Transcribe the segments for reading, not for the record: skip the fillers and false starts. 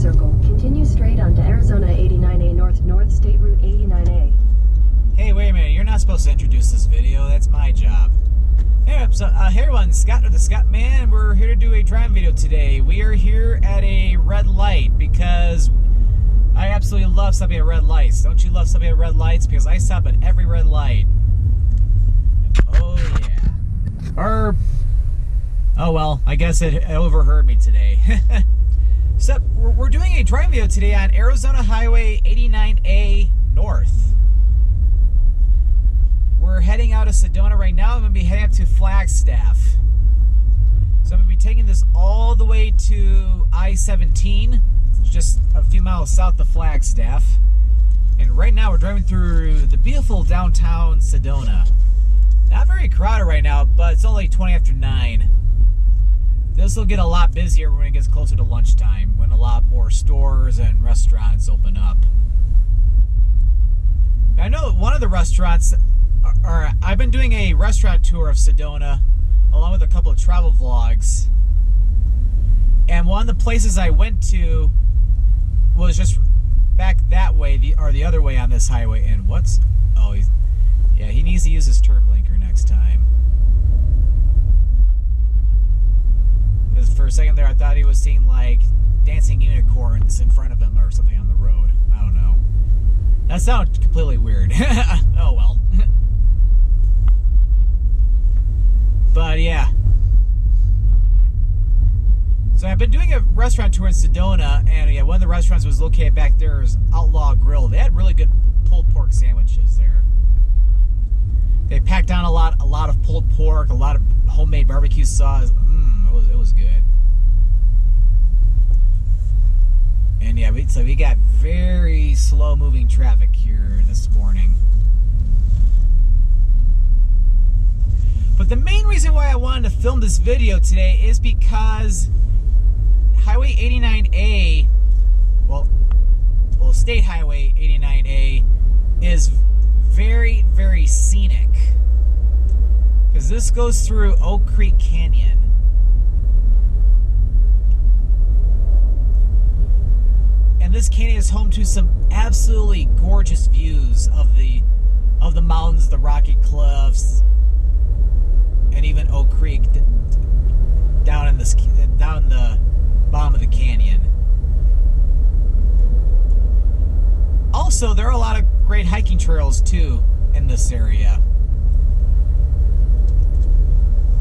circle. Continue straight onto Arizona 89A North State Route 89A. Hey, wait a minute. You're not supposed to introduce this video. That's my job. Hey, so, hey everyone, Scott or the Scott Man. We're here to do a driving video today. We are here at a red light because I absolutely love stopping at red lights. Don't you love stopping at red lights? Because I stop at every red light. Oh, yeah. Oh, well, I guess it overheard me today. So, we're doing a driving video today on Arizona Highway 89A North. We're heading out of Sedona right now. I'm going to be heading up to Flagstaff. So I'm going to be taking this all the way to I-17, just a few miles south of Flagstaff. And right now we're driving through the beautiful downtown Sedona. Not very crowded right now, but it's only 20 after 9. This will get a lot busier when it gets closer to lunchtime, when a lot more stores and restaurants open up. I know one of the restaurants... I've been doing a restaurant tour of Sedona along with a couple of travel vlogs, and one of the places I went to was just back that way, or the other way on this highway. And he needs to use his turn blinker next time. Because for a second there I thought he was seeing like dancing unicorns in front of him or something on the road. I don't know. That sounded completely weird. Oh well. But yeah. So I've been doing a restaurant tour in Sedona, and yeah, one of the restaurants was located back there is Outlaw Grill. They had really good pulled pork sandwiches there. They packed on a lot of pulled pork, a lot of homemade barbecue sauce. It was good. And yeah, so we got very slow moving traffic here this morning. But the main reason why I wanted to film this video today is because Highway 89A, well, State Highway 89A is very, very scenic. Because this goes through Oak Creek Canyon. And this canyon is home to some absolutely gorgeous views of the mountains, the rocky cliffs, and even Oak Creek down in the bottom of the canyon. Also, there are a lot of great hiking trails too in this area.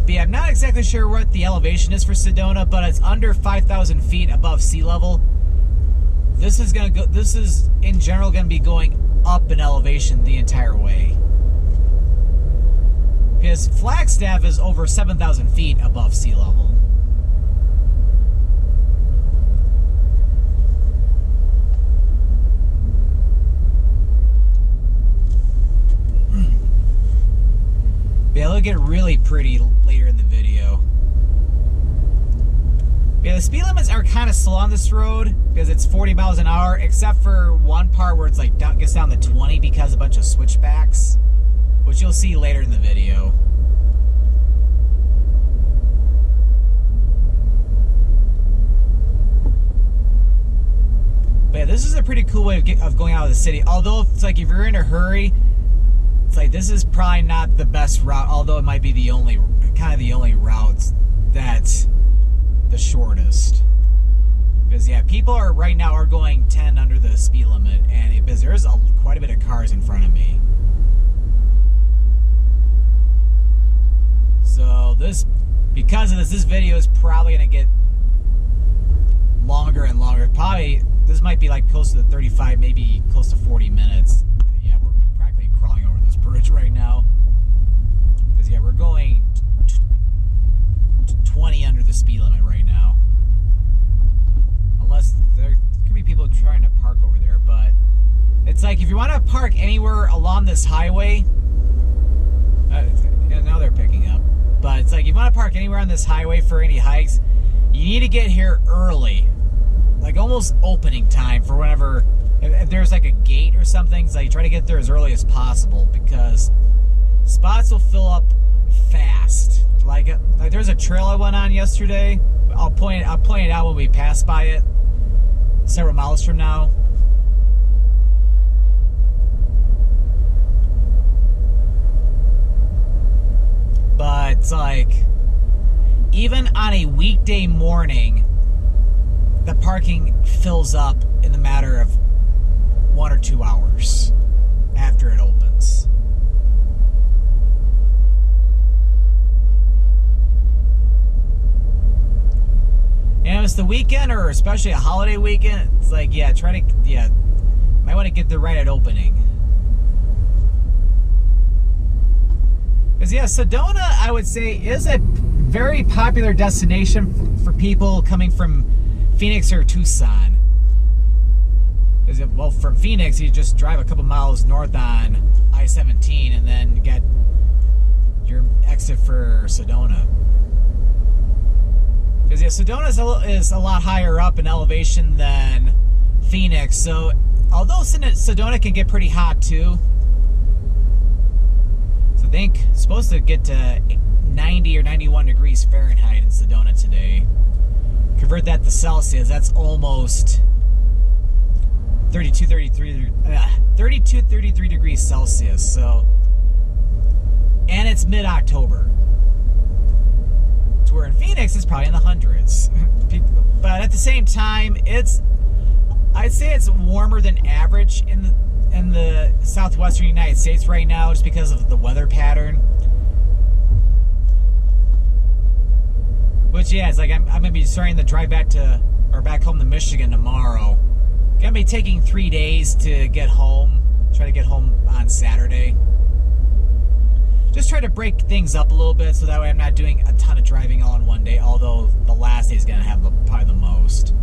But yeah, I'm not exactly sure what the elevation is for Sedona, but it's under 5,000 feet above sea level. This is in general going to be going up in elevation the entire way. Because Flagstaff is over 7,000 feet above sea level. Yeah, it'll get really pretty later in the video. Yeah, the speed limits are kind of slow on this road because it's 40 miles an hour, except for one part where it's like gets down to 20 because of a bunch of switchbacks, which you'll see later in the video. But yeah, this is a pretty cool way of going out of the city. Although it's like if you're in a hurry, it's like this is probably not the best route. Although it might be the only route that's the shortest. Because yeah, people right now are going 10 under the speed limit, and because there's quite a bit of cars in front of me. So because of this video is probably going to get longer and longer. Probably, this might be like close to 35, maybe close to 40 minutes. Yeah, we're practically crawling over this bridge right now. Because yeah, we're going 20 under the speed limit right now. Unless there could be people trying to park over there, but it's like if you want to park anywhere along this highway, now they're picking up. But it's like if you want to park anywhere on this highway for any hikes, you need to get here early, like almost opening time for whenever. If there's like a gate or something, so you try to get there as early as possible because spots will fill up fast. Like Like there's a trail I went on yesterday. I'll point it out when we pass by it. several miles from now. But it's like, even on a weekday morning, the parking fills up in the matter of 1 or 2 hours after it opens. And if it's the weekend, or especially a holiday weekend, it's like, might want to get there right at opening. Because, Sedona, I would say, is a very popular destination for people coming from Phoenix or Tucson. Because, well, from Phoenix, you just drive a couple miles north on I-17, and then you get your exit for Sedona. Because, Sedona is a lot higher up in elevation than Phoenix, so although Sedona can get pretty hot, too. I think it's supposed to get to 90 or 91 degrees Fahrenheit in Sedona today. Convert that to Celsius, that's almost 33 degrees Celsius. So, and it's mid-October. To where in Phoenix it's probably in the hundreds. But at the same time, I'd say it's warmer than average in the southwestern United States right now, just because of the weather pattern. Which, it's like I'm gonna be starting to drive back home to Michigan tomorrow. Gonna be taking 3 days to get home. Try to get home on Saturday. Just try to break things up a little bit, so that way I'm not doing a ton of driving all in one day. Although the last day is gonna have probably the most.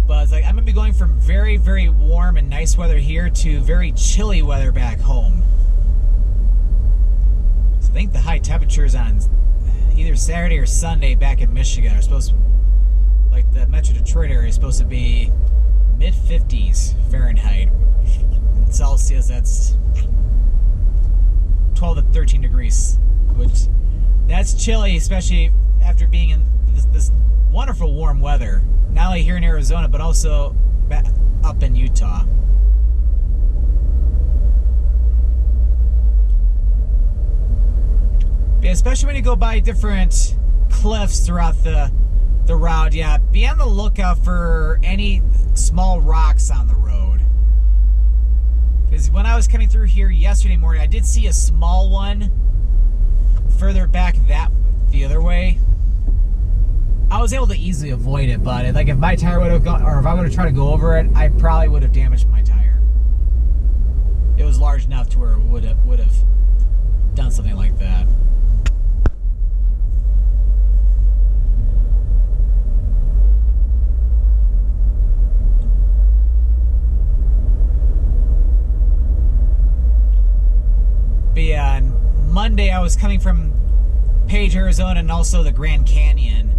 But it's like I'm going to be going from very, very warm and nice weather here to very chilly weather back home. So I think the high temperatures on either Saturday or Sunday back in Michigan are supposed to, like the Metro Detroit area, is supposed to be mid-50s Fahrenheit. In Celsius, that's 12 to 13 degrees, which that's chilly, especially after being in this wonderful warm weather. Not only here in Arizona, but also up in Utah. Yeah, especially when you go by different cliffs throughout the route, be on the lookout for any small rocks on the road. Because when I was coming through here yesterday morning, I did see a small one further back the other way. I was able to easily avoid it, but like if my tire would have gone, or if I would have tried to go over it, I probably would have damaged my tire. It was large enough to where it would have done something like that. But yeah, on Monday I was coming from Page, Arizona, and also the Grand Canyon.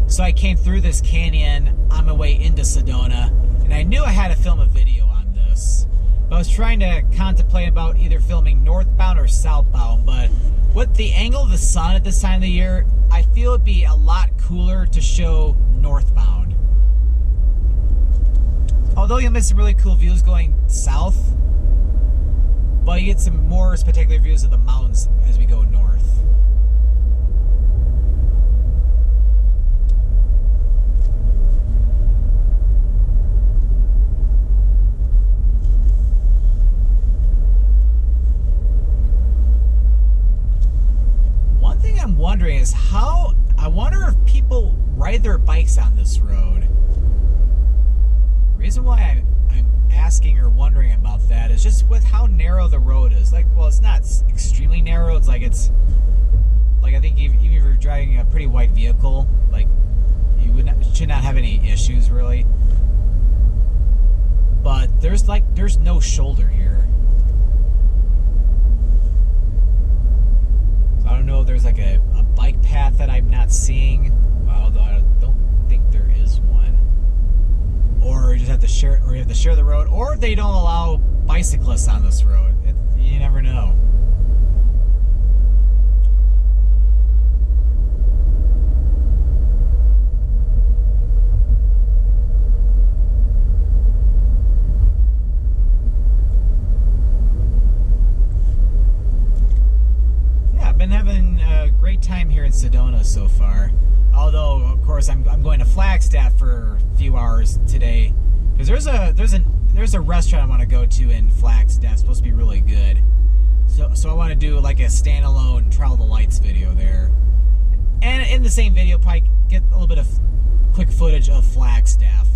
So I came through this canyon on my way into Sedona, and I knew I had to film a video on this. But I was trying to contemplate about either filming northbound or southbound, but with the angle of the sun at this time of the year, I feel it'd be a lot cooler to show northbound. Although you'll miss some really cool views going south, but you get some more spectacular views of the mountains as we go north. I'm wondering is I wonder if people ride their bikes on this road. The reason why I'm asking or wondering about that is just with how narrow the road is. Like, well, it's not extremely narrow. It's like I think even if you're driving a pretty wide vehicle, like you should not have any issues really. But there's no shoulder here. I don't know if there's like a bike path that I'm not seeing, although I don't think there is one. Or you just have to share, or you have to share the road, or they don't allow bicyclists on this road. You never know. here in Sedona so far. Although, of course, I'm going to Flagstaff for a few hours today because there's a restaurant I want to go to in Flagstaff. It's supposed to be really good. So I want to do like a standalone Trail of the Lights video there, and in the same video, probably get a little bit of quick footage of Flagstaff.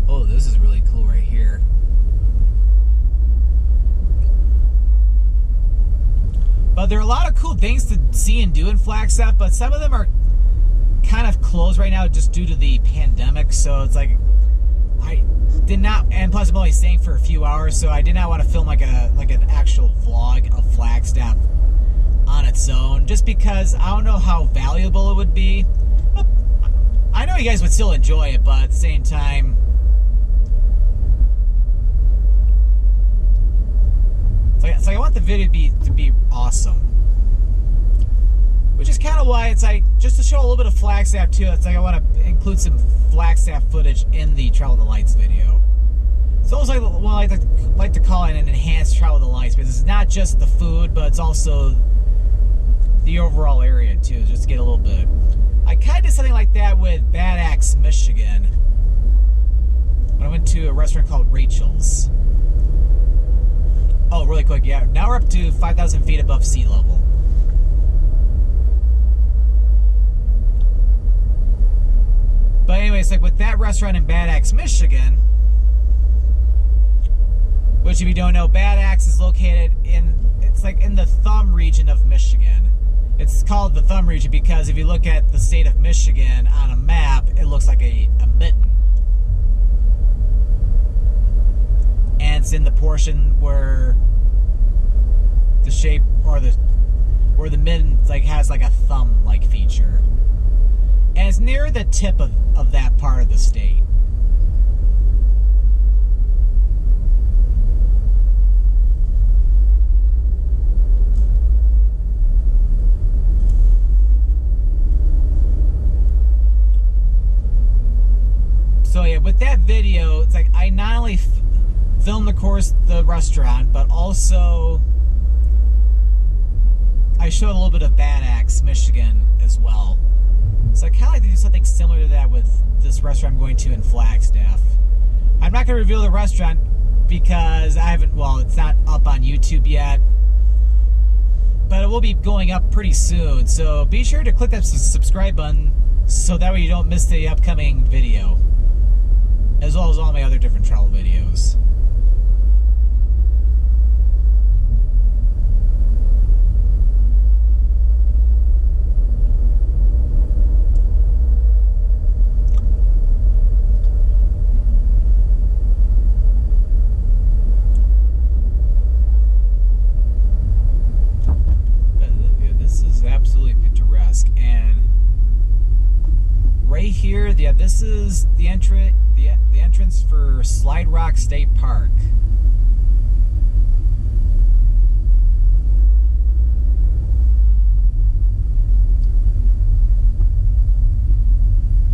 Oh, this is really cool right here. But there are a lot of cool things to see and do in Flagstaff, but some of them are kind of closed right now just due to the pandemic. So it's like I did not, and plus I'm only staying for a few hours, so I did not want to film like an actual vlog of Flagstaff on its own, just because I don't know how valuable it would be. I know you guys would still enjoy it, but at the same time, it's like I want the video to be awesome, which is kind of why it's like just to show a little bit of Flagstaff too. It's like I want to include some Flagstaff footage in the Trail of the Lights video. It's almost like what I like to call it an enhanced Trail of the Lights, because it's not just the food, but it's also the overall area too. Just to get a little bit. I kind of did something like that with Bad Axe, Michigan, when I went to a restaurant called Rachel's. Oh, really quick, yeah. Now we're up to 5,000 feet above sea level. But anyways, like with that restaurant in Bad Axe, Michigan, which if you don't know, Bad Axe is located it's like in the thumb region of Michigan. It's called the thumb region because if you look at the state of Michigan on a map, it looks like a mitten. And it's in the portion where the shape or where the mitten like has like a thumb like feature. And it's near the tip of that part of the state. So yeah, with that video, it's like I not only filmed, of course, the restaurant, but also I showed a little bit of Bad Axe, Michigan as well. So I kind of like to do something similar to that with this restaurant I'm going to in Flagstaff. I'm not going to reveal the restaurant because it's not up on YouTube yet, but it will be going up pretty soon. So be sure to click that subscribe button so that way you don't miss the upcoming video, as well as all my other different travel videos. This is absolutely picturesque, and right here, yeah, this is the entrance for Slide Rock State Park.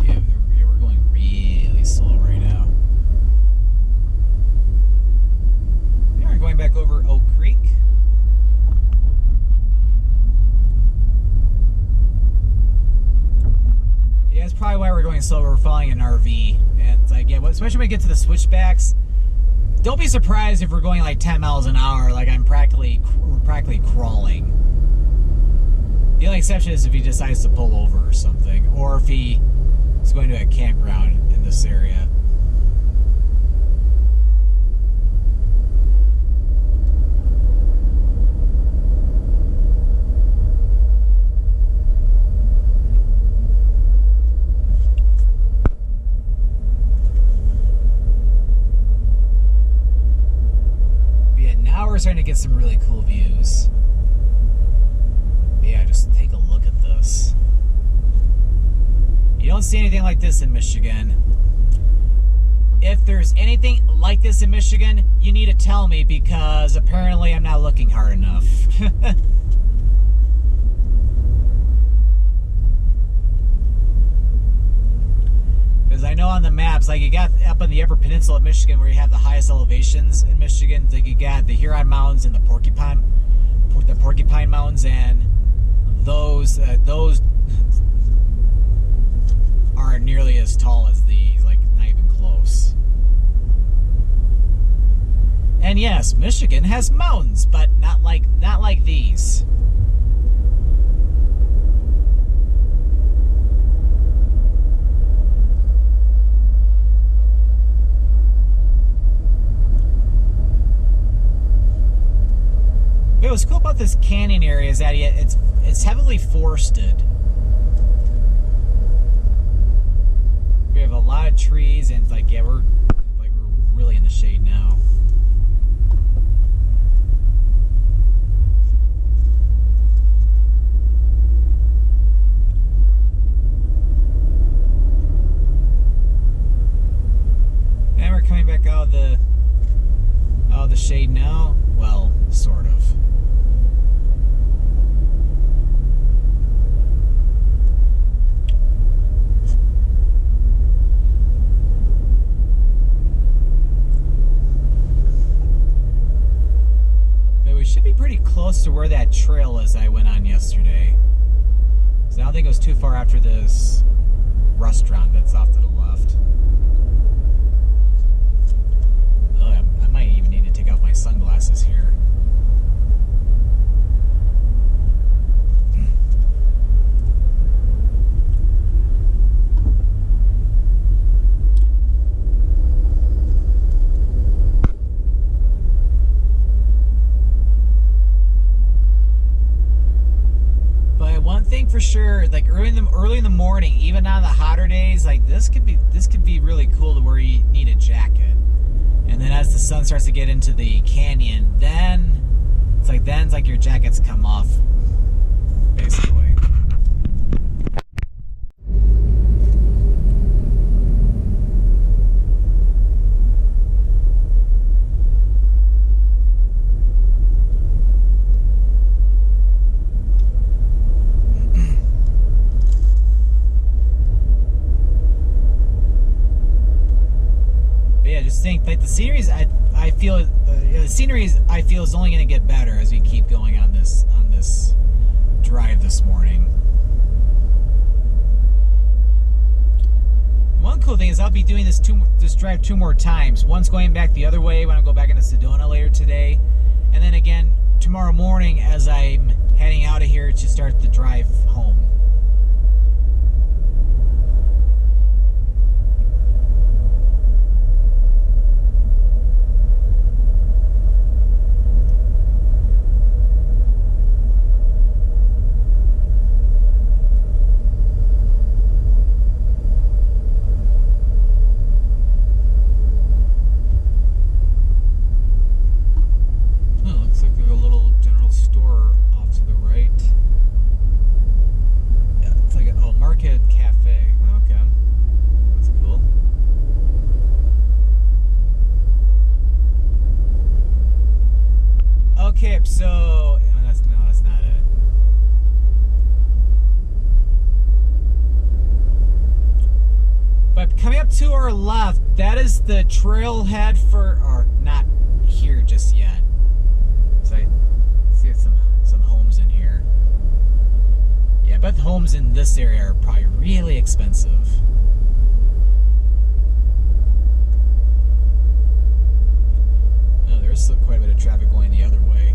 Yeah, we're going really slow right now. Yeah, we're going back over Oak Creek. Yeah, that's probably why we're going slow. We're following an RV, and it's like, yeah, especially when we get to the switchbacks, don't be surprised if we're going like 10 miles an hour. Like we're practically crawling. The only exception is if he decides to pull over or something, or if he is going to a campground in this area. Now we're starting to get some really cool views. Yeah, just take a look at this. You don't see anything like this in Michigan. If there's anything like this in Michigan, you need to tell me, because apparently I'm not looking hard enough. Because I know on the maps, like you got up in the Upper Peninsula of Michigan where you have the highest elevations in Michigan, like you got the Huron Mountains and the Porcupine Mountains, and those aren't nearly as tall as these, like not even close. And yes, Michigan has mountains, but not like these. But what's cool about this canyon area is that it's heavily forested. We have a lot of trees, and it's like, yeah, we're really in the shade now. And we're coming back out of the shade now. Well, sort of. Should be pretty close to where that trail is I went on yesterday. So I don't think it was too far after this restaurant that's off to the left. Oh, I might even need to take off my sunglasses here. One thing for sure, like early in the morning, even on the hotter days, like this could be really cool to where you need a jacket. And then as the sun starts to get into the canyon, then it's like your jackets come off, basically. Like the scenery, I feel is only going to get better as we keep going on this drive this morning. One cool thing is I'll be doing this drive 2 more times. Once going back the other way when I go back into Sedona later today, and then again tomorrow morning as I'm heading out of here to start the drive home. Okay, so that's not it. But coming up to our left, that is the trailhead or not here just yet. So I see some homes in here. Yeah, I bet the homes in this area are probably really expensive. No, there's still quite a bit of traffic going the other way.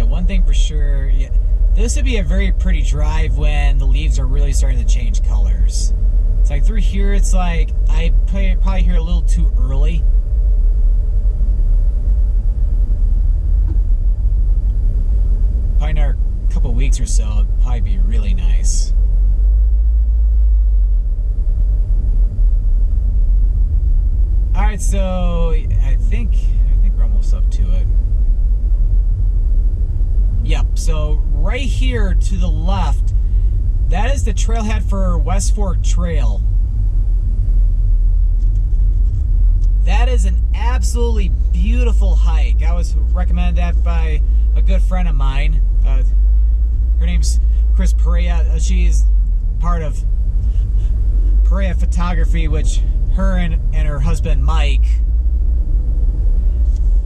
One thing for sure, yeah, this would be a very pretty drive when the leaves are really starting to change colors. It's like through here, it's like I probably here a little too early. Probably another couple weeks or so, it'd probably be really nice. All right, so I think we're almost up to it. Yep, so right here to the left, that is the trailhead for West Fork Trail. That is an absolutely beautiful hike. I was recommended that by a good friend of mine. name's Chris Perea. She's part of Perea Photography, which her and her husband Mike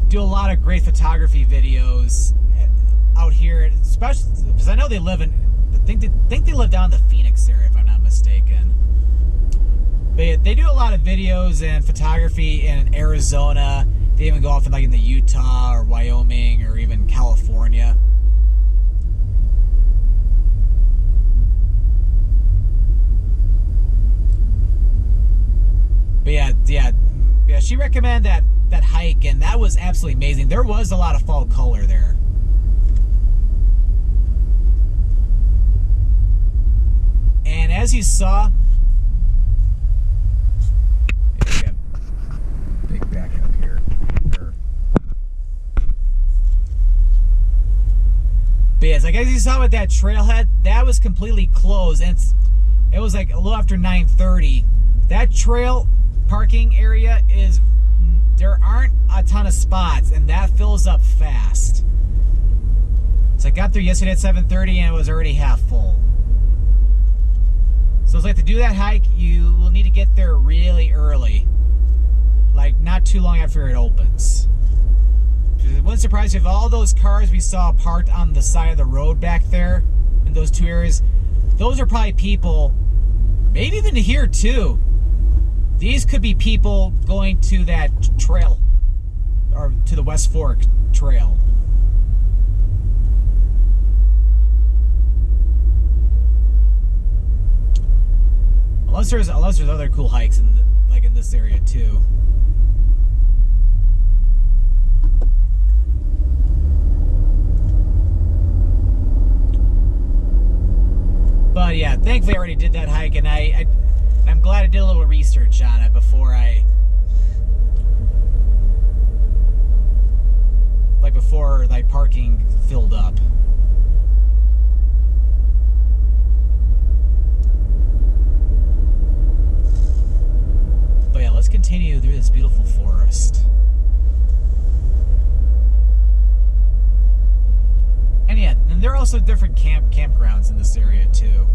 do a lot of great photography videos out here, especially because I know they live in, I think they live down in the Phoenix area, if I'm not mistaken. They do a lot of videos and photography in Arizona. They even go off in like in the Utah or Wyoming or even California. But yeah, she recommended that hike, and that was absolutely amazing. There was a lot of fall color there. And as you saw, big back up here. But yeah, it's like as you saw with that trailhead, that was completely closed, and it was like a little after 9:30. That trail parking area there aren't a ton of spots, and that fills up fast. So I got there yesterday at 7:30 and it was already half full. So it's like to do that hike, you will need to get there really early, like not too long after it opens. It wouldn't surprise you if all those cars we saw parked on the side of the road back there in those two areas, those are probably people, maybe even here too. These could be people going to that trail, or to the West Fork Trail. Unless there's other cool hikes in this area too. But yeah, thankfully I already did that hike, and I'm glad I did a little research on it before parking filled up. But yeah, let's continue through this beautiful forest. And yeah, and there are also different campgrounds in this area too.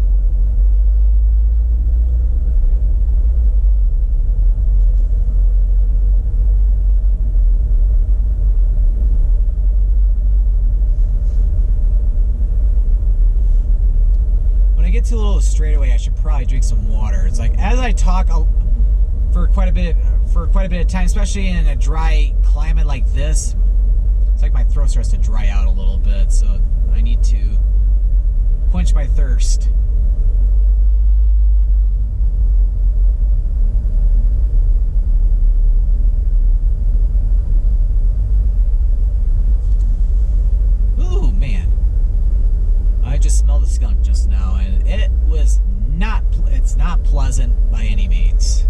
Get to a little straightaway, I should probably drink some water. It's like as I talk for quite a bit of time, especially in a dry climate like this, it's like my throat starts to dry out a little bit, so I need to quench my thirst. Ooh, man. I just smelled a skunk just now, and it's not pleasant by any means.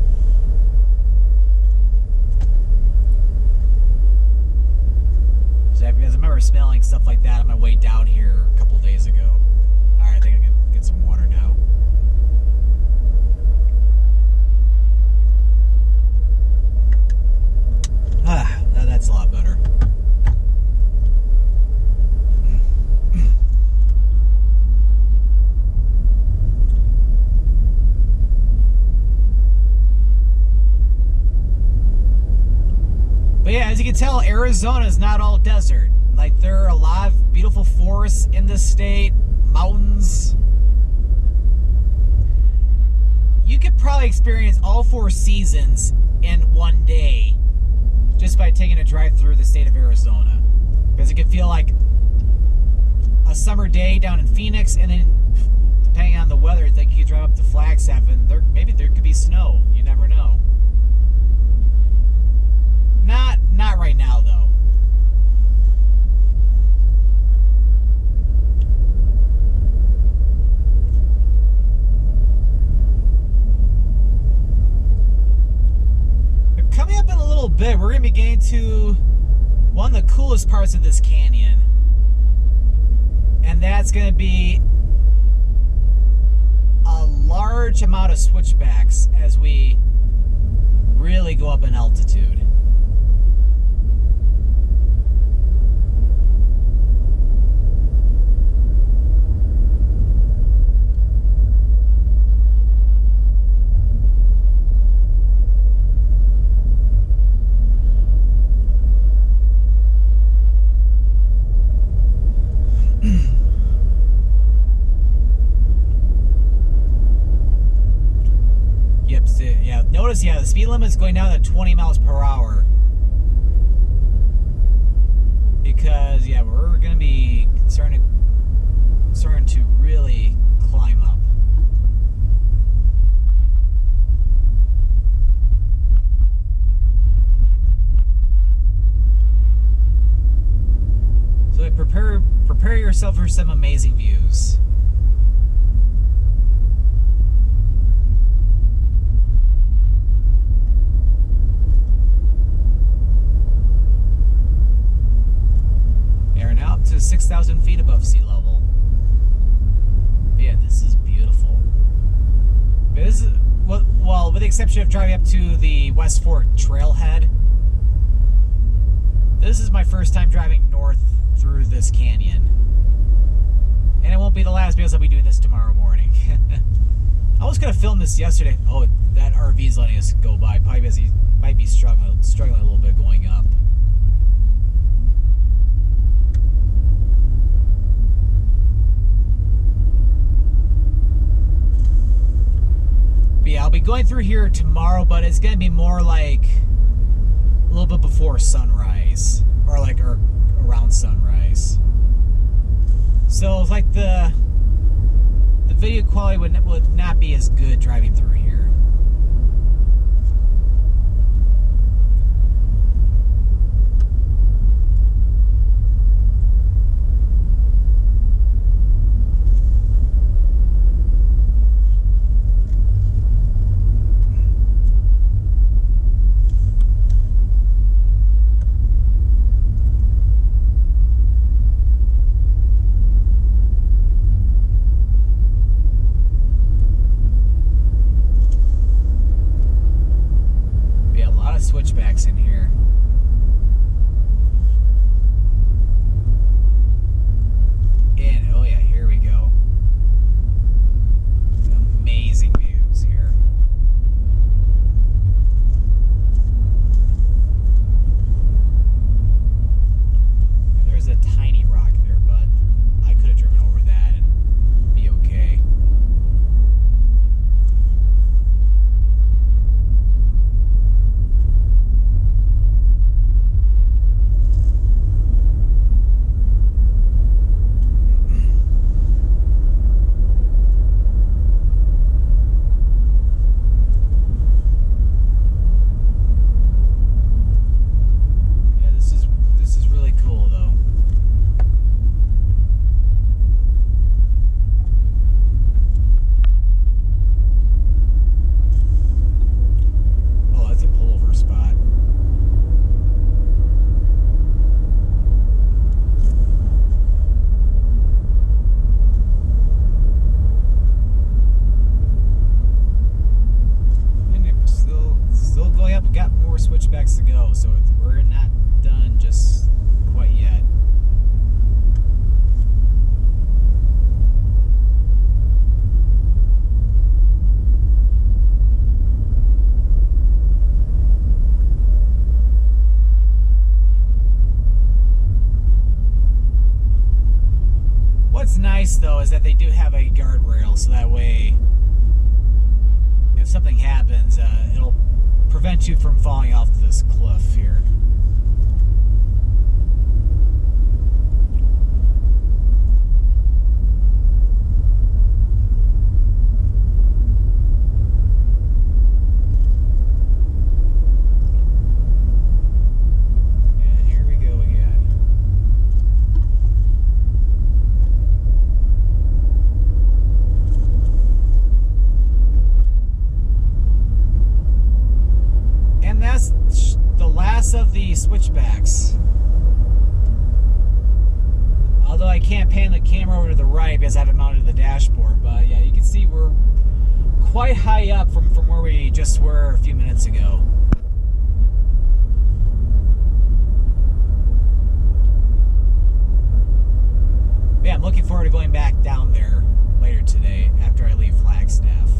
So I remember smelling stuff like that on my way down here a couple days ago. Alright, I think I can get some water now. That's a lot better. But yeah, as you can tell, Arizona is not all desert. Like, there are a lot of beautiful forests in this state, mountains. You could probably experience all 4 seasons in one day just by taking a drive through the state of Arizona. Because it could feel like a summer day down in Phoenix, and then depending on the weather, it's like you could drive up to Flagstaff and maybe there could be snow. You never know. Not right now, though. Coming up in a little bit, we're going to be getting to one of the coolest parts of this canyon. And that's going to be a large amount of switchbacks as we really go up in altitude. notice, yeah, the speed limit is going down to 20 miles per hour. Because, yeah, we're going to be starting to really climb up. So prepare yourself for some amazing views. Now up to 6,000 feet above sea level. Yeah, this is beautiful. This is, well, with the exception of driving up to the West Fork Trailhead, this is my first time driving north through this canyon. And it won't be the last because I'll be doing this tomorrow morning. I was going to film this yesterday. Oh, that RV's letting us go by. Probably because he might be struggling a little bit going up. Yeah, I'll be going through here tomorrow, but it's going to be more like a little bit before sunrise, or around sunrise. So it's like the video quality would not be as good driving through here. Switchbacks in here. And oh yeah, here we go. Amazing views here. And there's a tiny rock there, but I could have driven over that and be okay. Switchbacks to go, so we're not done just quite yet. What's nice though is that they do have a guardrail, so that way if something happens, it'll prevent you from falling off this cliff here. And here we go again. And that's the last of the switchbacks. Although I can't pan the camera over to the right because I have it mounted to the dashboard. But yeah, you can see we're quite high up from where we just were a few minutes ago. Yeah, I'm looking forward to going back down there later today after I leave Flagstaff.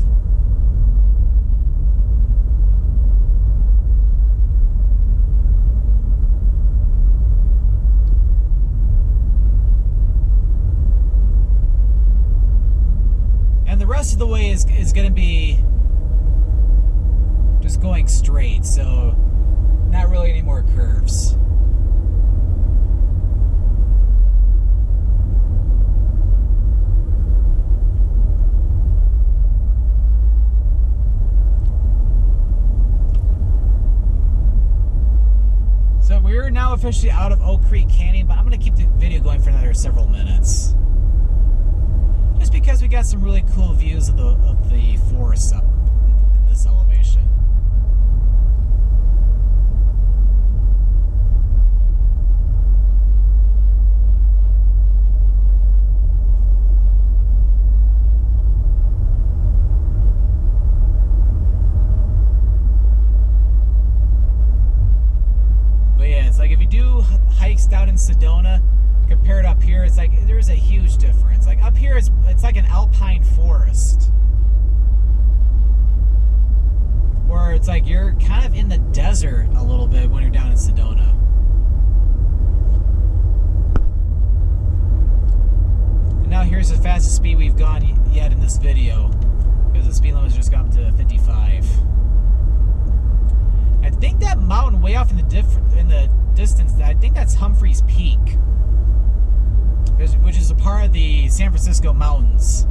And the rest of the way is going to be just going straight, so not really any more curves. So we're now officially out of Oak Creek Canyon, but I'm going to keep the video going for another several minutes. Just because we got some really cool views of the forest up in this elevation. But yeah, it's like if you do hikes down in Sedona, compared up here, it's like there's a huge difference. Like up here, it's like an alpine forest, where it's like you're kind of in the desert a little bit when you're down in Sedona. And now here's the fastest speed we've gone yet in this video, because the speed limit has just gone up to 55. I think that mountain way off in the distance, I think that's Humphreys Peak, which is a part of the San Francisco Mountains,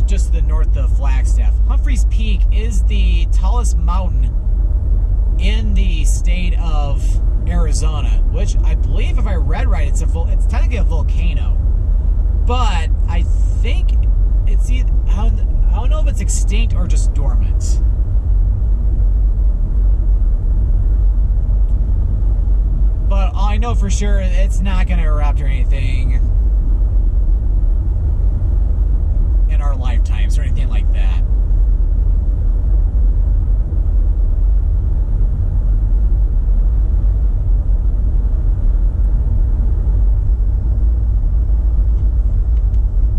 just to the north of Flagstaff. Humphreys Peak is the tallest mountain in the state of Arizona, which I believe, if I read right, it's technically a volcano. But I think it's either, I don't know if it's extinct or just dormant. But all I know for sure, it's not going to erupt or anything in our lifetimes or anything like that.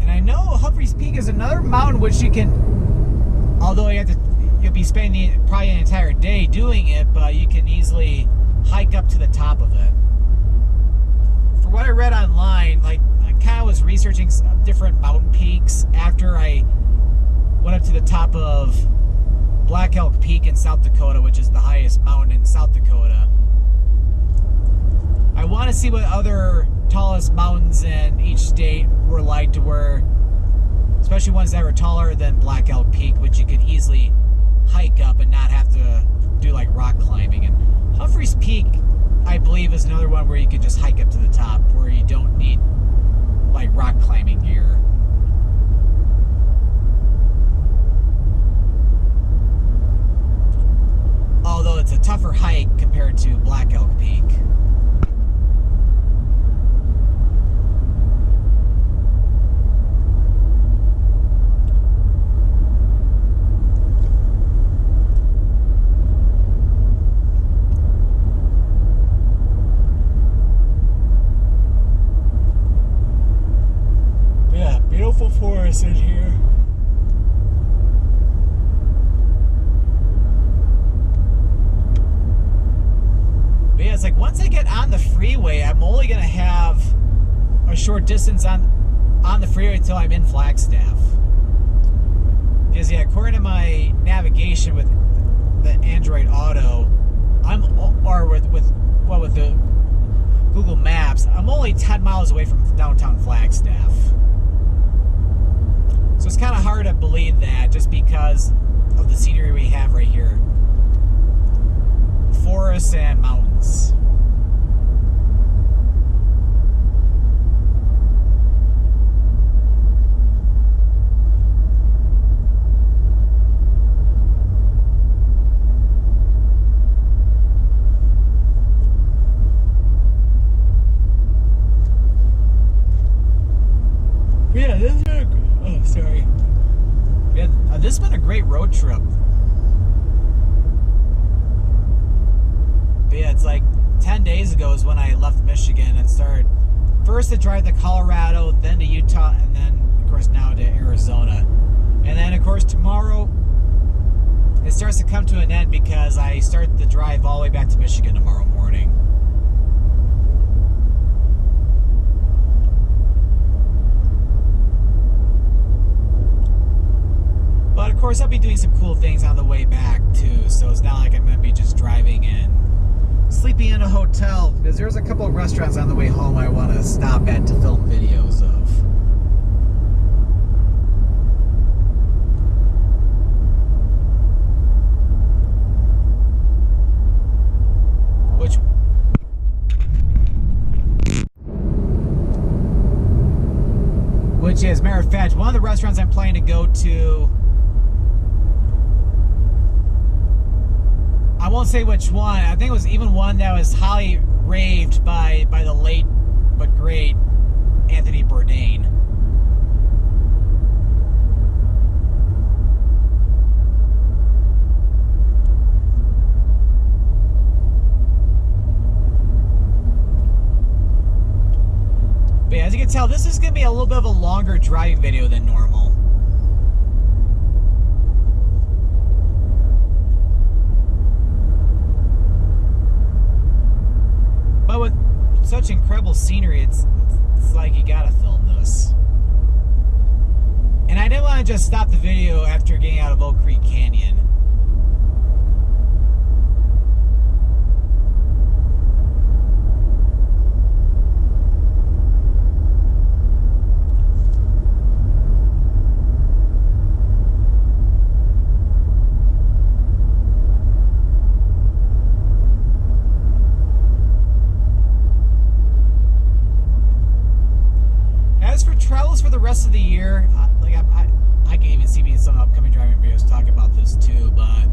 And I know Humphreys Peak is another mountain which you can, although you'll be spending probably an entire day doing it, but you can easily hike up to the top of it. For what I read online, like, I kind of was researching some different mountain peaks after I went up to the top of Black Elk Peak in South Dakota, which is the highest mountain in South Dakota. I want to see what other tallest mountains in each state were like, to where, especially ones that were taller than Black Elk Peak, which you could easily hike up and not have to do like rock climbing. And Humphreys Peak, I believe, is another one where you could just hike up to the top, where you don't need like rock climbing gear. Although it's a tougher hike compared to Black Elk Peak. Beautiful forest in here. But yeah, it's like once I get on the freeway, I'm only gonna have a short distance on the freeway until I'm in Flagstaff. Because yeah, according to my navigation with the Android Auto, with the Google Maps, I'm only 10 miles away from downtown Flagstaff. So it's kind of hard to believe that, just because of the scenery we have right here. Forests and mountains. Yeah, this has been a great road trip. But yeah, it's like 10 days ago is when I left Michigan and started first to drive to Colorado, then to Utah, and then of course now to Arizona. And then of course tomorrow it starts to come to an end, because I start the drive all the way back to Michigan tomorrow morning. But of course, course, I'll be doing some cool things on the way back, too. So it's not like I'm going to be just driving and sleeping in a hotel. Because there's a couple of restaurants on the way home I want to stop at to film videos of. Which is, matter of fact, one of the restaurants I'm planning to go to, I won't say which one. I think it was even one that was highly raved by the late but great Anthony Bourdain. But yeah, as you can tell, this is going to be a little bit of a longer driving video than normal. But with such incredible scenery, it's like you gotta film this. And I didn't want to just stop the video after getting out of Oak Creek Canyon. Travels for the rest of the year, like I can even see me in some upcoming driving videos talk about this too, but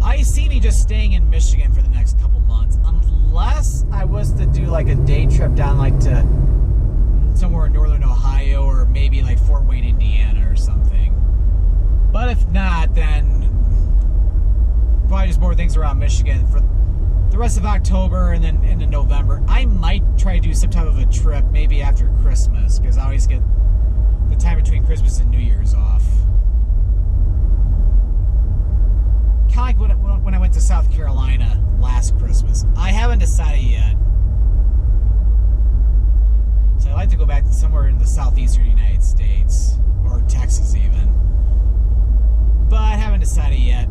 I see me just staying in Michigan for the next couple months, unless I was to do like a day trip down like to somewhere in northern Ohio or maybe like Fort Wayne, Indiana or something. But if not, then probably just more things around Michigan for the rest of October and then into November. I might try to do some type of a trip maybe after Christmas, because I always get the time between Christmas and New Year's off. Kind of like when I went to South Carolina last Christmas. I haven't decided yet. So I'd like to go back to somewhere in the southeastern United States, or Texas even. But I haven't decided yet.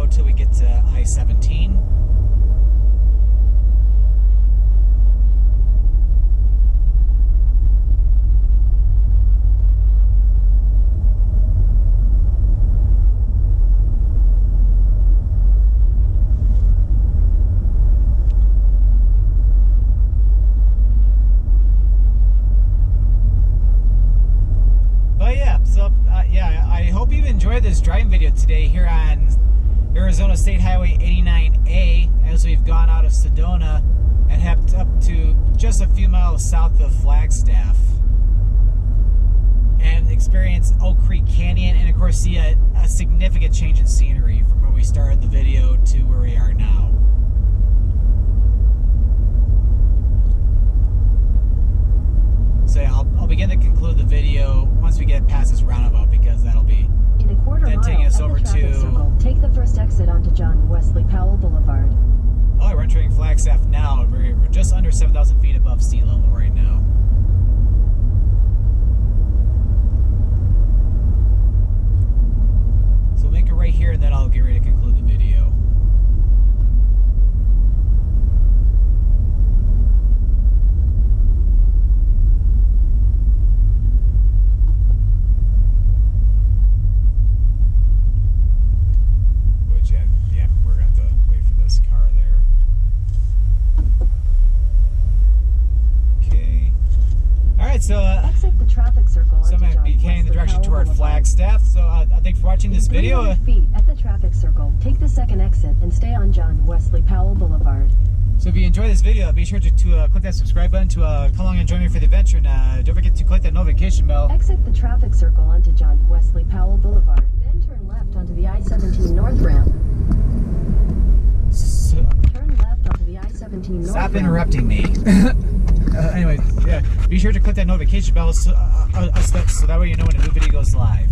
Till we get to I-17. But yeah, so yeah, I hope you enjoyed this driving video today here on Arizona State Highway 89A, as we've gone out of Sedona and headed up to just a few miles south of Flagstaff and experience Oak Creek Canyon, and of course see a significant change in scenery from where we started the video to where we are now. So yeah, I'll begin to conclude the video once we get past this roundabout, because that'll be then taking us over to... Take the first exit onto John Wesley Powell Boulevard. Oh, we're entering Flagstaff now. We're just under 7,000 feet above sea level right now. So we'll make it right here, and then I'll get ready to conclude the video. Yeah, we're going to have to wait for this car there. Okay. Alright, so exit the traffic circle. So I'm going to be heading the direction toward Flagstaff. So thanks for watching this video. 300 feet at the traffic circle, take the second exit and stay on John Wesley Powell Boulevard. So if you enjoyed this video, be sure to click that subscribe button to come along and join me for the adventure. And don't forget to click that notification bell. Exit the traffic circle onto John Wesley Powell Boulevard. Then turn left onto the I-17 North ramp. continue north. Stop interrupting me. Anyway, yeah, be sure to click that notification bell so that way you know when a new video goes live.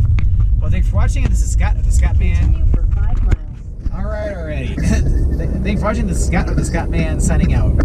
Well, thanks for watching. This is Scott of the Scottman. Continue for 5 miles. All right, already. Thanks for watching. This is Scott of the Scottman signing out.